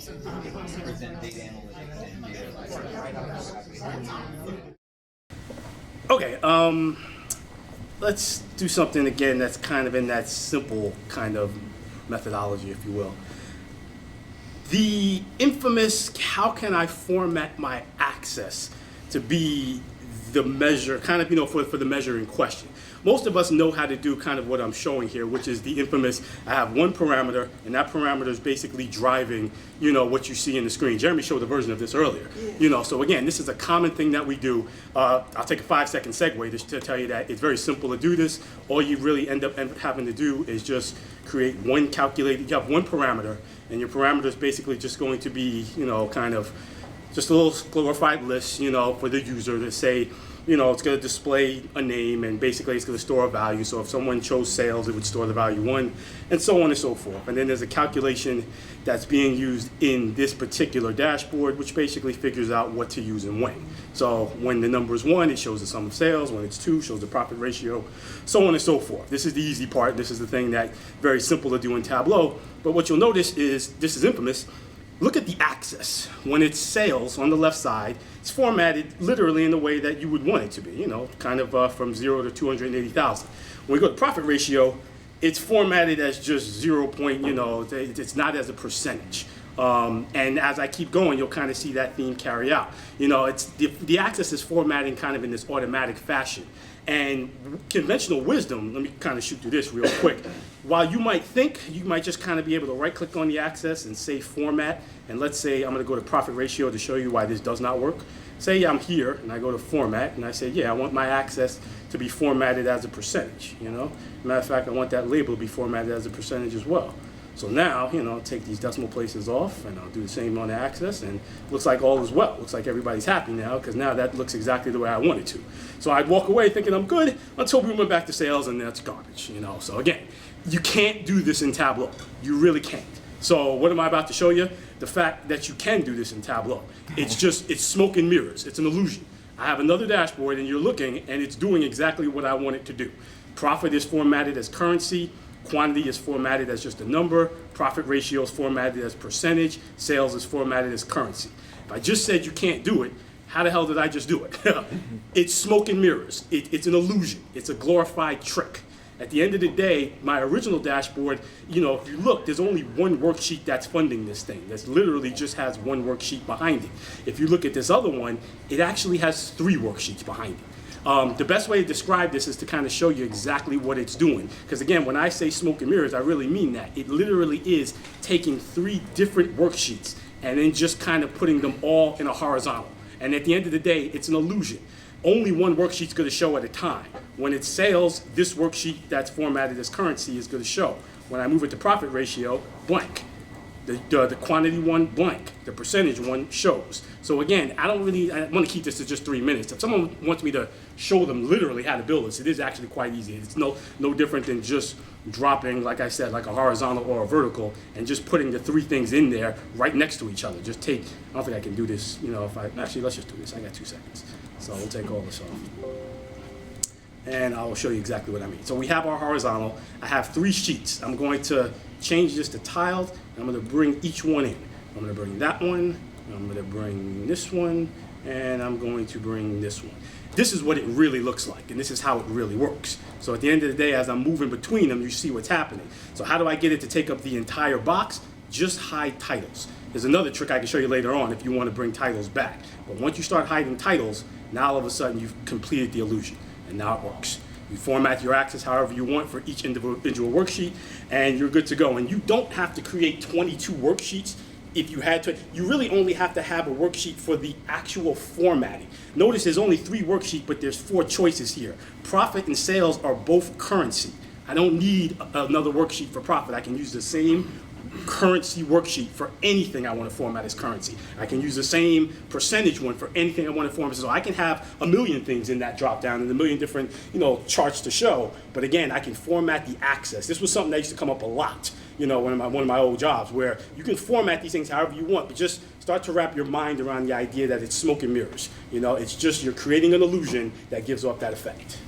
present data analytics and data. Okay, let's do something again that's kind of in that simple kind of methodology, if you will. The infamous, how can I format my access to be the measure, kind of, for the measure in question. Most of us know how to do kind of what I'm showing here, which is the infamous, I have one parameter, and that parameter is basically driving, what you see in the screen. Jeremy showed a version of this earlier. So again, this is a common thing that we do. I'll take a 5-second segue just to tell you that it's very simple to do this. All you really end up having to do is just create one calculated, you have one parameter, and your parameter is basically just going to be, kind of just a little glorified list, for the user to say, it's going to display a name, and basically it's going to store a value. So if someone chose sales, it would store the value 1, and so on and so forth. And then there's a calculation that's being used in this particular dashboard, which basically figures out what to use and when. So when the number is 1, it shows the sum of sales. When it's 2, it shows the profit ratio, so on and so forth. This is the easy part. This is the thing that's very simple to do in Tableau. But what you'll notice is, this is infamous, look at the axis. When it's sales on the left side, it's formatted literally in the way that you would want it to be, kind of from 0 to 280,000. When we go to profit ratio, it's formatted as just 0 point, it's not as a percentage. And as I keep going, you'll kind of see that theme carry out. It's the axis is formatting kind of in this automatic fashion. And conventional wisdom, let me kind of shoot through this real quick. While you might think, you might just kind of be able to right click on the axis and say format. And let's say I'm going to go to profit ratio to show you why this does not work. Say I'm here and I go to format and I say, yeah, I want my axis to be formatted as a percentage. Matter of fact, I want that label to be formatted as a percentage as well. So now, take these decimal places off, and I'll do the same on the axis, and looks like all is well. Looks like everybody's happy now, because now that looks exactly the way I want it to. So I'd walk away thinking I'm good until we went back to sales, and that's garbage. So again, you can't do this in Tableau. You really can't. So what am I about to show you? The fact that you can do this in Tableau. It's smoke and mirrors. It's an illusion. I have another dashboard, and you're looking, and it's doing exactly what I want it to do. Profit is formatted as currency. Quantity is formatted as just a number. Profit ratio is formatted as percentage. Sales is formatted as currency. If I just said you can't do it, how the hell did I just do it? It's smoke and mirrors. It's an illusion. It's a glorified trick. At the end of the day, my original dashboard, if you look, there's only one worksheet that's funding this thing. That literally just has one worksheet behind it. If you look at this other one, it actually has 3 worksheets behind it. The best way to describe this is to kind of show you exactly what it's doing. Because again, when I say smoke and mirrors, I really mean that. It literally is taking 3 different worksheets and then just kind of putting them all in a horizontal. And at the end of the day, it's an illusion. Only one worksheet's going to show at a time. When it's sales, this worksheet that's formatted as currency is going to show. When I move it to profit ratio, blank. The quantity one, blank. The percentage one shows. So again, I want to keep this to just 3 minutes. If someone wants me to show them literally how to build this, it is actually quite easy. It's no different than just dropping, like I said, like a horizontal or a vertical, and just putting the 3 things in there right next to each other. Just take, I don't think I can do this, actually, let's just do this. I got 2 seconds. So we'll take all this off. And I'll show you exactly what I mean. So we have our horizontal. I have 3 sheets. I'm going to change this to tiled, and I'm going to bring each one in. I'm going to bring that one, I'm going to bring this one, and I'm going to bring this one. This is what it really looks like, and this is how it really works. So at the end of the day, as I'm moving between them, you see what's happening. So how do I get it to take up the entire box? Just hide titles. There's another trick I can show you later on if you want to bring titles back. But once you start hiding titles, now all of a sudden you've completed the illusion, and now it works. You format your axis however you want for each individual worksheet, and you're good to go. And you don't have to create 22 worksheets. If you had to, you really only have to have a worksheet for the actual formatting. Notice there's only 3 worksheets, but there's 4 choices here. Profit and sales are both currency. I don't need another worksheet for profit. I can use the same currency worksheet for anything I want to format as currency. I can use the same percentage one for anything I want to format. So I can have a million things in that drop down and a million different, charts to show. But again, I can format the axis. This was something that used to come up a lot, one of my old jobs, where you can format these things however you want, but just start to wrap your mind around the idea that it's smoke and mirrors. It's just you're creating an illusion that gives off that effect.